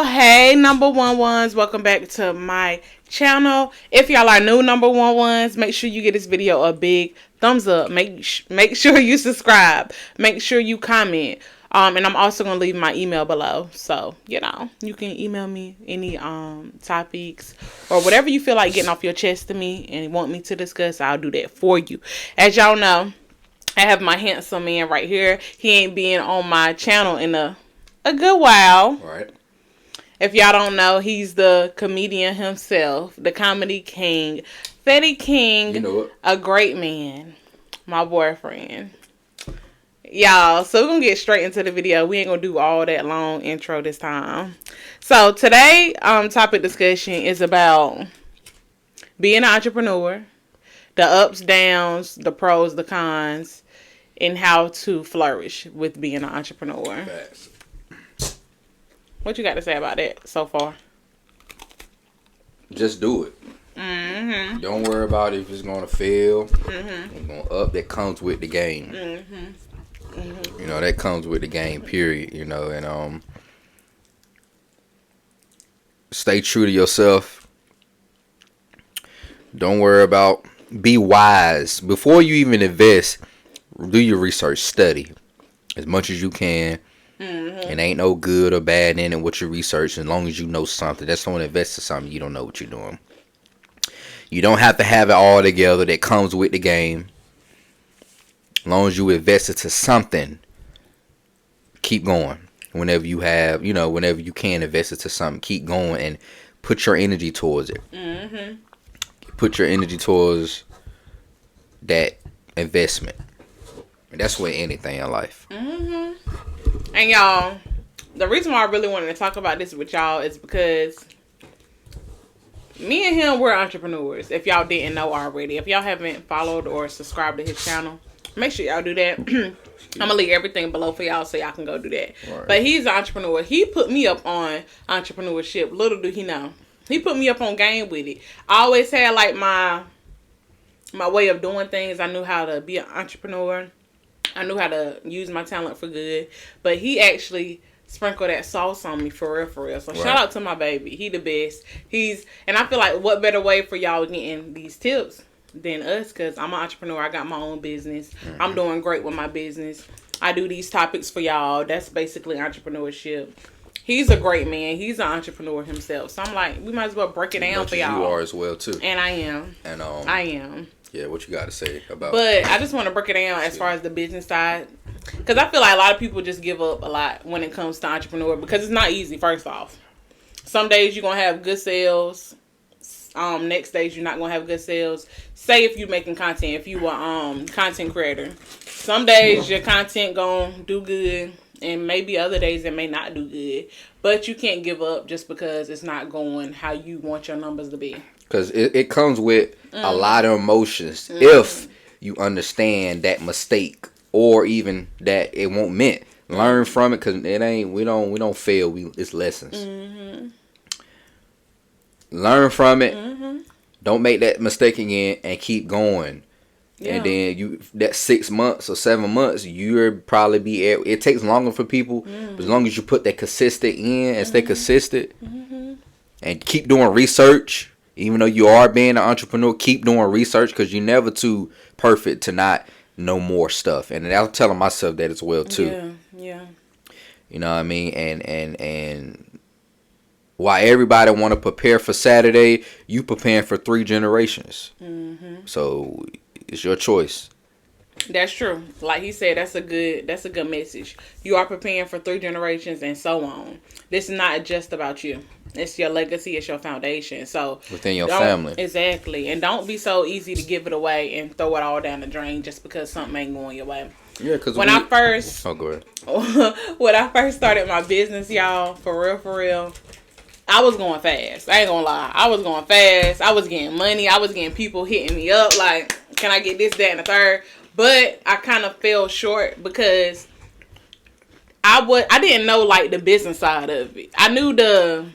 Hey, number one ones, welcome back to my channel. If y'all are new number one ones, make sure you give this video a big thumbs up. Make sure you subscribe. Make sure you comment. And I'm also gonna leave my email below, so you can email me any topics or whatever you feel like getting off your chest to me and want me to discuss. I'll do that for you. As y'all know, I have my handsome man right here. He ain't been on my channel in a good while. Right. If y'all don't know, he's the comedian himself, the comedy king, Fetti King, you know it. A great man, my boyfriend. Y'all, so we're going to get straight into the video. We ain't going to do all that long intro this time. So today, topic discussion is about being an entrepreneur, the ups, downs, the pros, the cons, and how to flourish with being an entrepreneur. Facts. What you got to say about that so far? Just do it. Mm-hmm. Don't worry about if it's going to fail. Mm-hmm. It's going up. That comes with the game. Mm-hmm. Mm-hmm. You know, that comes with the game, period. You know, and stay true to yourself. Don't worry about, be wise. Before you even invest, do your research, study as much as you can. Mm-hmm. It ain't no good or bad in it what you research, as long as you know something. That's don't invest in something you don't know what you're doing. You don't have to have it all together. That comes with the game. As long as you invest into something, keep going. Whenever you have, whenever you can invest into something, keep going and put your energy towards it. Mm-hmm. Put your energy towards that investment. And that's with anything in life. Mm-hmm. And y'all, the reason why I really wanted to talk about this with y'all is because me and him, we're entrepreneurs. If y'all didn't know already. If y'all haven't followed or subscribed to his channel, make sure y'all do that. I'm going to leave everything below for y'all so y'all can go do that. Right. But he's an entrepreneur. He put me up on entrepreneurship. Little do he know. He put me up on game with it. I always had like my way of doing things. I knew how to be an entrepreneur. I knew how to use my talent for good. But he actually sprinkled that sauce on me for real, for real. So right. Shout out to my baby. He the best. And I feel like what better way for y'all getting these tips than us, because I'm an entrepreneur. I got my own business. Mm-hmm. I'm doing great with my business. I do these topics for y'all. That's basically entrepreneurship. He's a great man. He's an entrepreneur himself. So I'm like, we might as well break it down for y'all. You are as well too. And I am. And I am. Yeah, what you got to say about? But I just want to break it down as far as the business side, because I feel like a lot of people just give up a lot when it comes to entrepreneur, because it's not easy. First off, some days you're gonna have good sales. Next days you're not gonna have good sales. Say if you're making content, if you are content creator, some days your content gonna do good, and maybe other days it may not do good. But you can't give up just because it's not going how you want your numbers to be. Because it comes with a lot of emotions if you understand that mistake, or even that it won't meant. Learn from it, because it ain't, we don't fail. It's lessons. Mm-hmm. Learn from it. Mm-hmm. Don't make that mistake again, and keep going. Yeah. And then that 6 months or 7 months, you'll probably be at, it takes longer for people, but as long as you put that consistent in and stay consistent and keep doing research. Even though you are being an entrepreneur, keep doing research, because you're never too perfect to not know more stuff. And I'm telling myself that as well too. Yeah. You know what I mean? And while everybody want to prepare for Saturday, you preparing for 3 generations. Mm-hmm. So it's your choice. That's true. Like he said, that's a good message. You are preparing for 3 generations and so on. This is not just about you. It's your legacy. It's your foundation. So within your family. Exactly. And don't be so easy to give it away and throw it all down the drain just because something ain't going your way. Yeah, because when I first... Oh, go ahead. When I first started my business, y'all, for real, I was going fast. I ain't gonna lie. I was going fast. I was getting money. I was getting people hitting me up like, can I get this, that, and the third? But I kind of fell short because I didn't know like the business side of it. I knew to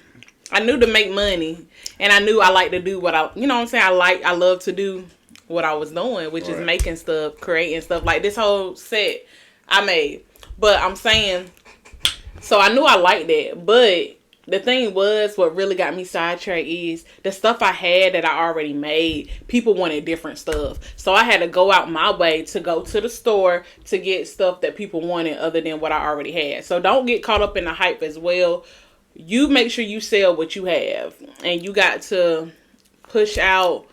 make money, and I knew I like to do what I'm saying? I love to do what I was doing, which is making stuff, creating stuff. Like this whole set I made. But I'm saying, so I knew I liked that, but the thing was, what really got me sidetracked is the stuff I had that I already made. People wanted different stuff. So I had to go out my way to go to the store to get stuff that people wanted other than what I already had. So don't get caught up in the hype as well. You make sure you sell what you have. And you got to push out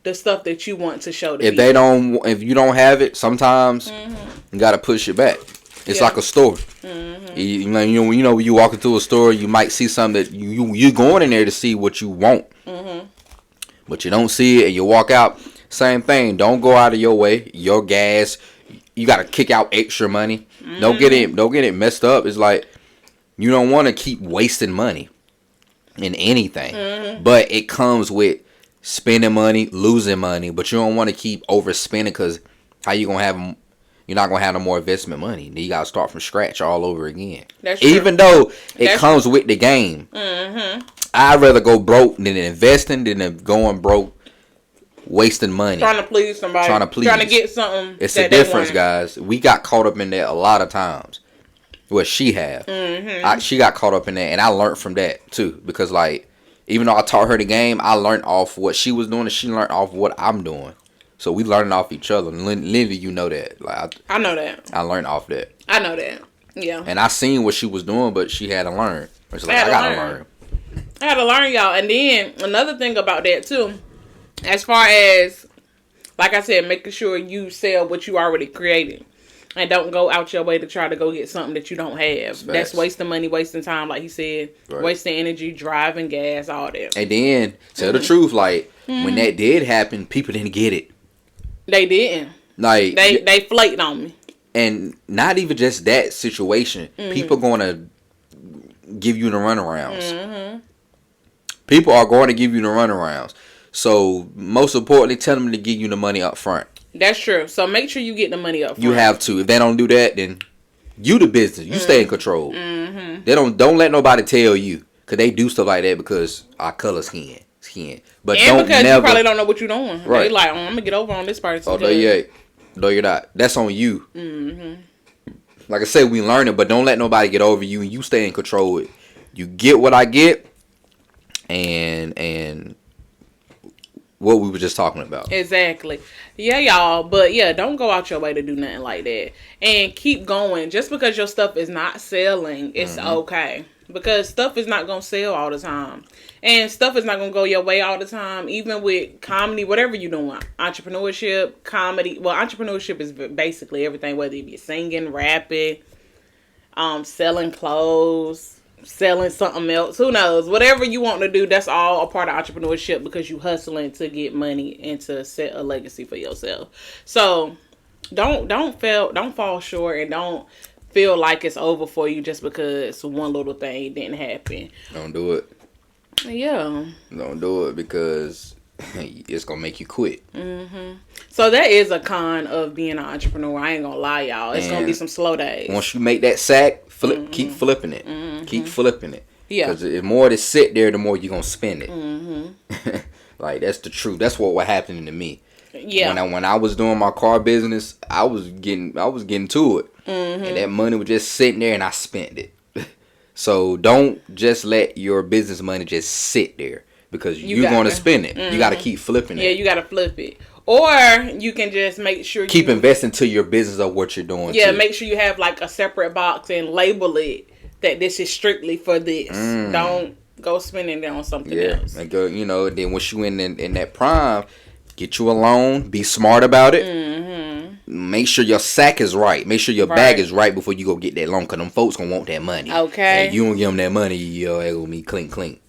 the stuff that you want to show to if people. if you don't have it, sometimes you got to push it back. It's like a store. You know, when you walk into a store, you might see something that you're going in there to see what you want, but you don't see it, and you walk out. Same thing. Don't go out of your way. Your gas, you got to kick out extra money. Don't get it messed up. It's like you don't want to keep wasting money in anything, but it comes with spending money, losing money. But you don't want to keep overspending because how you gonna have? You're not going to have no more investment money. Then you got to start from scratch all over again. That's true. Even though it comes with the game. I'd rather go broke than investing than going broke, wasting money. Trying to please somebody. Trying to get something. It's a difference, guys. We got caught up in that a lot of times. Well, she have. She got caught up in that, and I learned from that, too. Because, like, even though I taught her the game, I learned off what she was doing, and she learned off what I'm doing. So we learning off each other. Lindy, you know that. Like I know that. I learned off that. I know that. Yeah. And I seen what she was doing, but she had to learn. It's like I gotta learn. I had to learn, y'all. And then another thing about that too, as far as like I said, making sure you sell what you already created. And don't go out your way to try to go get something that you don't have. That's wasting money, wasting time, like he said. Right. Wasting energy, driving, gas, all that. And then, tell the truth, like, when that did happen, people didn't get it. They didn't. Like they flaked on me. And not even just that situation. People going to give you the runarounds. People are going to give you the runarounds. So, most importantly, tell them to give you the money up front. That's true. So, make sure you get the money up front. You have to. If they don't do that, then you the business. You stay in control. They don't let nobody tell you. Because they do stuff like that because our color skin. But and because you probably don't know what you're doing. Right. They like, I'm going to get over on this person. Oh, no, you're not. That's on you. Like I said, we learn it, but don't let nobody get over you, and you stay in control of it. You get what I get, and what we were just talking about. Exactly. Yeah, y'all. But yeah, don't go out your way to do nothing like that. And keep going. Just because your stuff is not selling, it's okay. Because stuff is not going to sell all the time. And stuff is not going to go your way all the time. Even with comedy, whatever you're doing. Entrepreneurship, comedy. Well, entrepreneurship is basically everything. Whether you're singing, rapping, selling clothes, selling something else. Who knows? Whatever you want to do, that's all a part of entrepreneurship. Because you hustling to get money and to set a legacy for yourself. So, don't fall short and don't feel like it's over for you just because one little thing didn't happen. Don't do it. Yeah. Don't do it because it's gonna make you quit. So that is a con of being an entrepreneur. I ain't gonna lie, y'all. It's gonna be some slow days. Once you make that sack, keep flipping it. Keep flipping it. Yeah. Because the more it sit there, the more you're gonna spend it. Like that's the truth. That's what happening to me. Yeah. When I was doing my car business, I was getting to it. And that money was just sitting there and I spent it. So don't just let your business money just sit there because you're going to spend it. You got to keep flipping it. Yeah, you got to flip it. Or you can just make sure keep investing to your business of what you're doing. Yeah, make sure you have like a separate box and label it that this is strictly for this. Don't go spending it on something else. And go, then once you in that prime, get you a loan. Be smart about it. Make sure your sack is right. Make sure your bag is right before you go get that loan. Because them folks going to want that money. Okay. And you don't give them that money, your ass going to be clink, clink.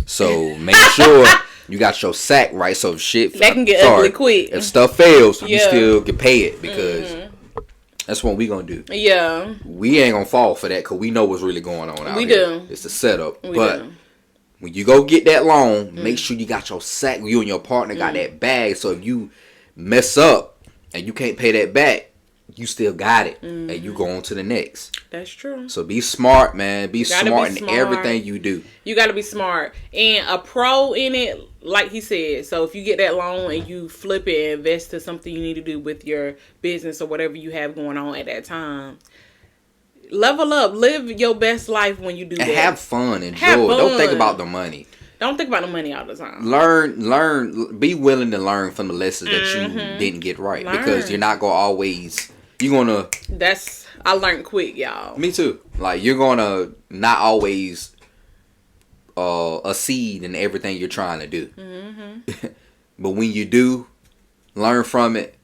So make sure you got your sack right. So if shit... That can get ugly quick. If stuff fails, you still can pay it. Because that's what we going to do. Yeah. We ain't going to fall for that because we know what's really going on out here. We do. It's a setup. But when you go get that loan, make sure you got your sack. You and your partner got that bag. So if you mess up, and you can't pay that back, you still got it. And you go on to the next. That's true. So be smart, man. Be smart in everything you do. You got to be smart. And a pro in it, like he said. So if you get that loan and you flip it and invest to something you need to do with your business or whatever you have going on at that time, Level up. Live your best life when you do and that. have fun. Enjoy. Have fun. Don't think about the money. Don't think about the money all the time. Learn. Be willing to learn from the lessons that you didn't get right. Because you're not gonna always. You're gonna. I learned quick, y'all. Me too. Like, you're gonna not always accede in everything you're trying to do. But when you do, learn from it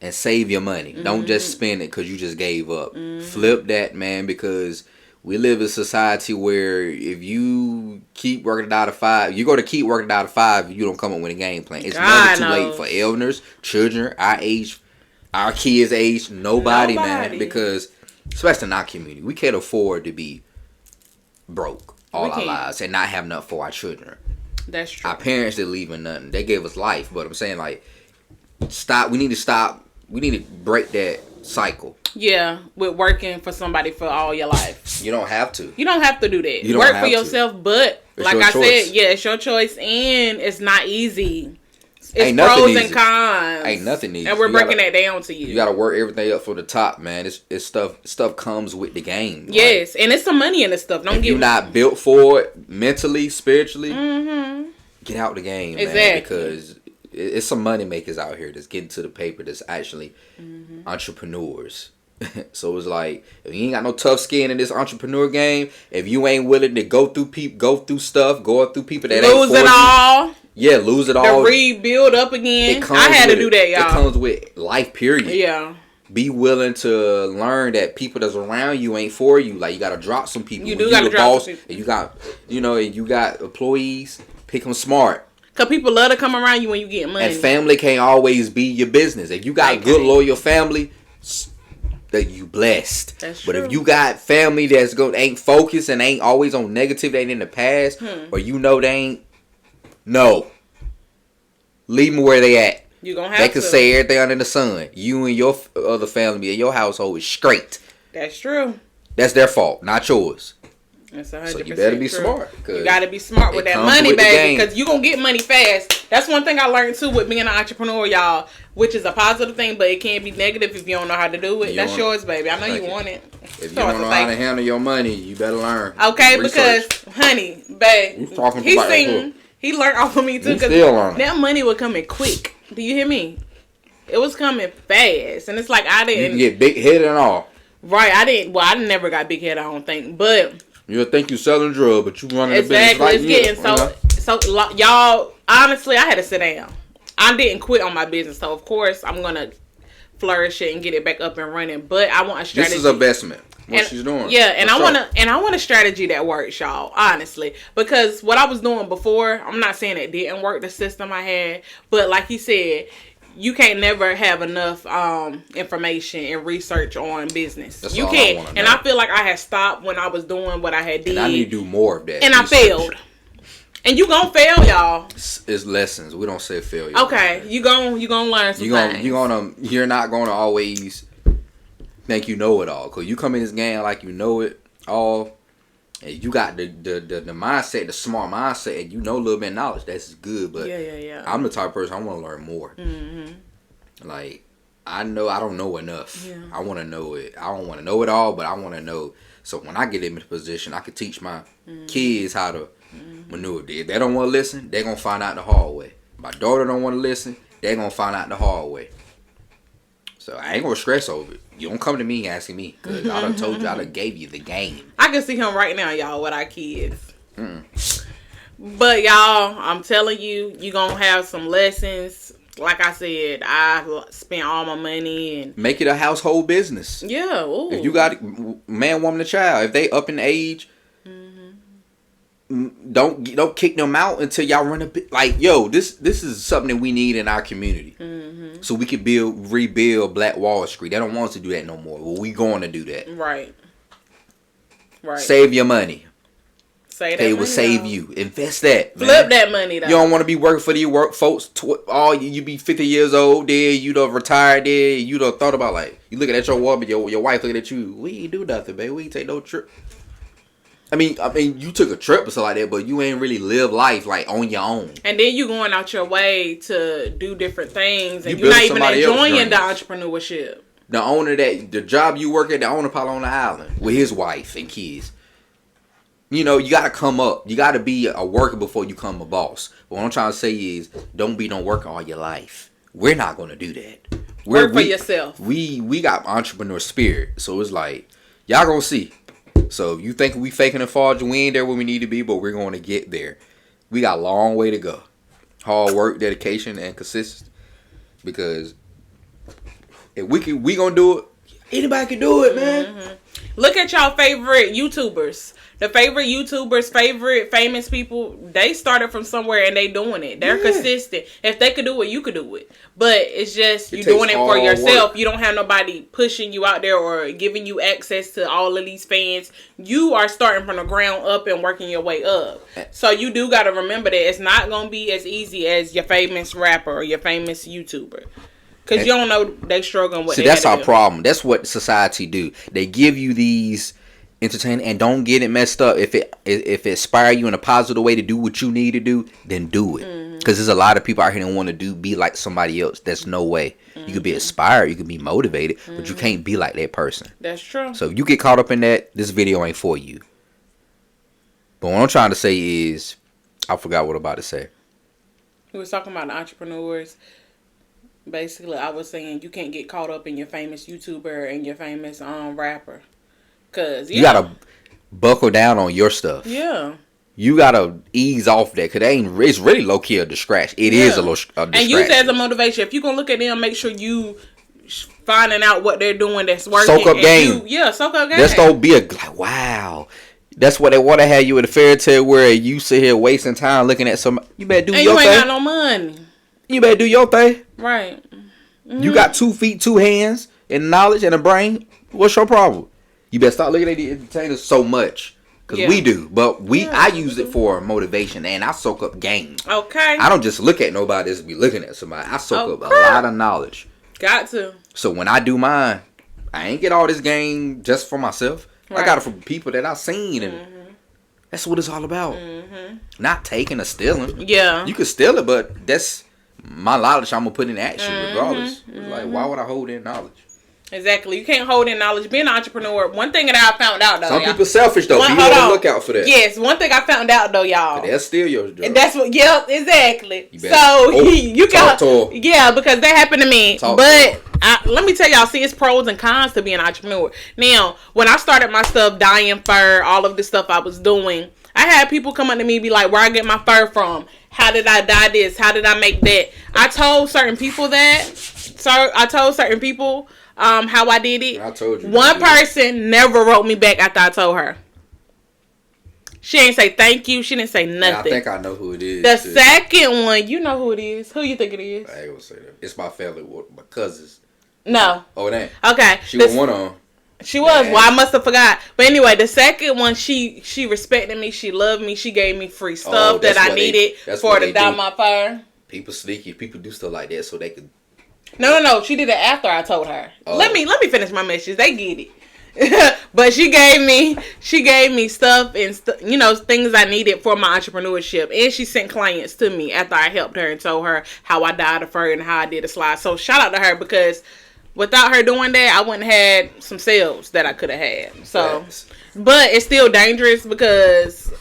and save your money. Don't just spend it because you just gave up. Flip that, man, because we live in a society where if you keep working 9 to 5, you're going to keep working 9 to 5 if you don't come up with a game plan. It's never too late for elders, children, our age, our kids' age, nobody, man. Because, especially in our community, we can't afford to be broke all our lives and not have enough for our children. That's true. Our parents didn't leave us nothing. They gave us life. But I'm saying, like, stop. We need to stop. We need to break that cycle. Yeah, with working for somebody for all your life. You don't have to. You don't have to do that. You don't work have for yourself, but it's like I said, yeah, it's your choice, and it's not easy. It's pros and cons. Ain't nothing easy. And we're breaking that down to you. You got to work everything up from the top, man. It's stuff comes with the game. Yes, and it's some money in this stuff. Don't get you're not built for it mentally, spiritually. Get out the game, man, because it's some money makers out here that's getting to the paper that's actually entrepreneurs. So it's like, if you ain't got no tough skin in this entrepreneur game, if you ain't willing to go through people that lose it all. Yeah, lose it all. To rebuild up again. I had to do that, y'all. It comes with life, period. Yeah. Be willing to learn that people that's around you ain't for you. Like, you got to drop some people. You do got to drop some people. And you got employees, pick them smart. Because people love to come around you when you get money. And family can't always be your business. If you got good, loyal family, that you blessed. That's true. But if you got family that's ain't focused and ain't always on negative, they ain't in the past, or they ain't, no. Leave them where they at. You gonna have to. They can say everything under the sun. You and your other family and your household is straight. That's true. That's their fault, not yours. That's 100% so you better be true. Smart. You gotta be smart with that money, baby, because you gonna get money fast. That's one thing I learned too with being an entrepreneur, y'all, which is a positive thing, but it can be negative if you don't know how to do it. That's yours, baby. I know you want it. If you don't know how to handle your money, you better learn. Okay, because honey, babe, he learned off of me too, because that money was coming quick. Do you hear me? It was coming fast, and it's like I didn't get big head and all. Right, I didn't. Well, I never got big head. I don't think, but. You'll think you're selling drugs, but you running exactly. a business like It's getting so y'all, honestly, I had to sit down. I didn't quit on my business, so of course I'm gonna flourish it and get it back up and running. But I want a strategy. This is investment. What she's doing. Yeah, and I want a strategy that works, y'all. Honestly, because what I was doing before, I'm not saying it didn't work, the system I had, but like he said, you can't never have enough information and research on business. That's you can't. And I feel like I had stopped when I was doing what I had did. And I need to do more of that. And research. I failed. And you gonna fail, y'all. It's lessons. We don't say failure. Okay, you gonna learn some things. You're not gonna always think you know it all. Cause you come in this game like you know it all. And you got the mindset, the smart mindset, and you know a little bit of knowledge. That's good, but yeah. I'm the type of person I want to learn more. Like, I know I don't know enough. Yeah. I want to know it. I don't want to know it all, but I want to know. So when I get in this position, I can teach my kids how to maneuver. If they don't want to listen, they're going to find out the hard way. My daughter don't want to listen, they're going to find out the hard way. So I ain't going to stress over it. You don't come to me asking me, because I done told you, I done gave you the game. I can see him right now, y'all, with our kids. But y'all, I'm telling you, you gonna have some lessons. Like I said, I spent all my money and make it a household business. Yeah. Ooh. If you got man, woman, and child, if they up in age, don't kick them out until y'all run a bit. Like, yo, this is something that we need in our community, so we could rebuild Black Wall Street. They don't want us to do that no more. Well, we going to do that. Right. Save your money. They will save you. Invest that. Flip that money, though. You don't want to be working for these work folks. You be 50 years old there. You done retired there. You done thought about, like, you looking at your woman, your wife looking at you. We ain't do nothing, baby. We ain't take no trip. I mean, you took a trip or something like that, but you ain't really live life like on your own. And then you going out your way to do different things, and you're not even enjoying the entrepreneurship. the job you work at, the owner probably on the island with his wife and kids. You know, you got to come up. You got to be a worker before you become a boss. But what I'm trying to say is, don't be no worker all your life. We're not going to do that. Work for yourself. We got entrepreneur spirit. So it's like, y'all going to see. So if you think we faking and forging, we ain't there where we need to be, but we're going to get there. We got a long way to go. Hard work, dedication, and consistency. Because if we going to do it, anybody can do it, man. Mm-hmm. Look at y'all favorite YouTubers. The favorite YouTubers, favorite famous people, they started from somewhere and they doing it. They're consistent. If they could do it, you could do it. But it's just you doing it for yourself. You don't have nobody pushing you out there or giving you access to all of these fans. You are starting from the ground up and working your way up. So you do got to remember that it's not going to be as easy as your famous rapper or your famous YouTuber. Because you don't know they struggling with. See, that's our problem. That's what society do. They give you these entertain and don't get it messed up. If it inspire you in a positive way to do what you need to do, then do it. Because there's a lot of people out here that want to be like somebody else. That's no way. You could be inspired, you could be motivated, but you can't be like that person. That's true. So if you get caught up in that, this video ain't for you. But what I'm trying to say is, I forgot what I'm about to say. We was talking about the entrepreneurs. Basically, I was saying you can't get caught up in your famous YouTuber and your famous rapper. Cause you gotta buckle down on your stuff. Yeah. You gotta ease off that, cause it's really low key a distraction. It is a distraction. And use it as a motivation. If you're gonna look at them, make sure you finding out what they're doing that's working. Soak up game. Soak up game. Let's don't be like, wow. That's what they want to have you in a fairy tale where you sit here wasting time looking at some. You better do your thing. And you ain't got no money. You better do your thing. Right. Mm-hmm. You got 2 feet, 2 hands, and knowledge and a brain. What's your problem? You better stop looking at the entertainers so much. Because we do. But I use it for motivation and I soak up game. Okay. I don't just look at nobody just be looking at somebody. I soak up a lot of knowledge. Got to. So when I do mine, I ain't get all this game just for myself. Right. I got it from people that I've seen. And that's what it's all about. Not taking or stealing. Yeah. You can steal it, but that's my knowledge I'm going to put in action regardless. It's like, why would I hold in knowledge? Exactly. You can't hold in knowledge. Being an entrepreneur, one thing that I found out, though, some people selfish, though. Be on the lookout for that. Yes, one thing I found out, though, y'all. They'll steal your job. That's what, yep, exactly. You got, yeah, because that happened to me. But let me tell y'all, see, it's pros and cons to being an entrepreneur. Now, when I started my stuff, dyeing fur, all of the stuff I was doing, I had people come up to me and be like, where I get my fur from? How did I dye this? How did I make that? I told certain people how I did it. I told you. One person never wrote me back after I told her. She didn't say thank you. She didn't say nothing. Yeah, I think I know who it is. The second one, you know who it is. Who you think it is? I ain't gonna say that. It's my family, my cousins. No. Oh, it ain't. Okay. She was one on. She was. Well, I must have forgot. But anyway, the second one, she respected me. She loved me. She gave me free stuff that I needed for to dye my fur. People sneaky. People do stuff like that so they could. No. She did it after I told her. Oh. Let me finish my message. They get it. But she gave me stuff and things I needed for my entrepreneurship, and she sent clients to me after I helped her and told her how I dyed the fur and how I did the slide. So shout out to her, because without her doing that, I wouldn't have had some sales that I could have had. So, but it's still dangerous because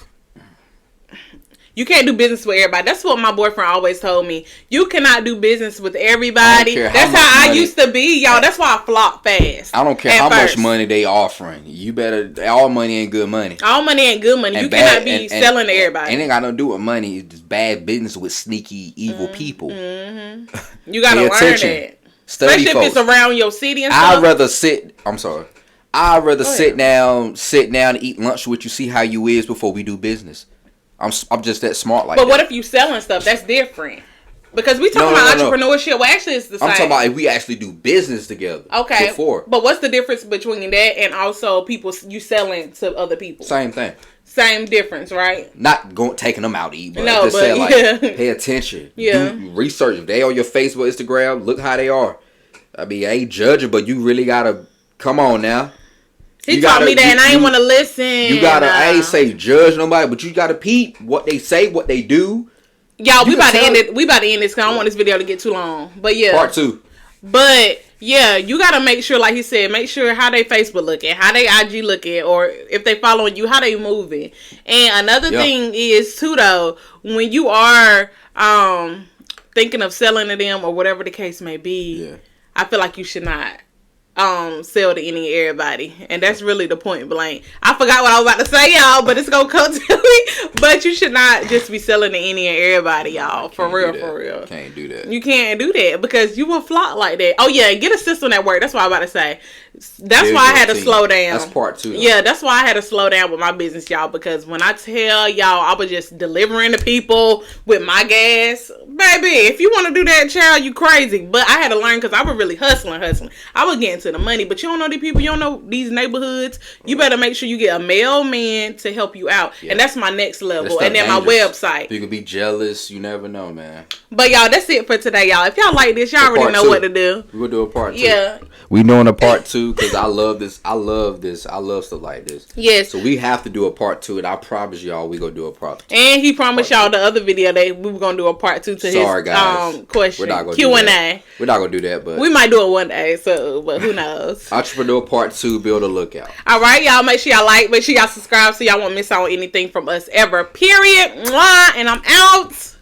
you can't do business with everybody. That's what my boyfriend always told me. You cannot do business with everybody. That's how I used to be, y'all. That's why I flop fast. I don't care how much money they offering. You better. All money ain't good money. All money ain't good money. You cannot be selling to everybody. Ain't got nothing to do with money. It's just bad business with sneaky, evil people. You gotta learn that. Study, especially folks. if it's around your city and stuff. I'd rather sit down and eat lunch with you, see how you is before we do business. I'm just that smart like that. But what if you selling stuff? That's different. Because we talking about entrepreneurship. Well, actually, it's the same. I'm talking about if we actually do business together. Okay. Before. But what's the difference between that and also people you selling to other people? Same thing. Same difference, right? Not taking them out to eat, but pay attention. Yeah. Do research. If they on your Facebook, Instagram, look how they are. I mean, I ain't judging, but you really gotta come on now. He taught me that, and I ain't want to listen. You gotta. I ain't say judge nobody, but you gotta peep what they say, what they do. Y'all, we about to end it. We about to end this because I don't want this video to get too long. But yeah, Part 2. But Yeah, you gotta make sure, like he said, make sure how they Facebook looking, how they IG looking, or if they following you, how they moving. And another thing is too though, when you are thinking of selling to them or whatever the case may be, I feel like you should not sell to any everybody, and that's really the point blank. I forgot what I was about to say, y'all, but it's gonna come to me. But you should not just be selling to any and everybody, y'all. For real. Can't do that. You can't do that because you will flop like that. Oh yeah, get a system at work. That's what I was about to say. That's why I had to slow down. That's part 2. Though. Yeah, that's why I had to slow down with my business, y'all. Because when I tell y'all, I was just delivering to people with my gas, baby. If you want to do that, child, you crazy. But I had to learn because I was really hustling. I was getting to the money, but you don't know these people. You don't know these neighborhoods. You better make sure you get a mailman to help you out, and that's my next level. And then dangerous. My website. You could be jealous. You never know, man. But y'all, that's it for today, y'all. If y'all like this, y'all already know what to do. We'll do a part 2. Yeah. We doing a part 2 because I love this. I love stuff like this. Yes. So we have to do a part 2, and I promise y'all we gonna do a part 2. And he promised y'all the other video that we were gonna do a part 2 to his question. We're not gonna Q&A. We're not gonna do that, but we might do it one day. So, but who knows? Entrepreneur part 2. Be on the lookout. All right, y'all. Make sure y'all like. Make sure y'all subscribe so y'all won't miss out on anything from us ever. Period. Mwah. And I'm out.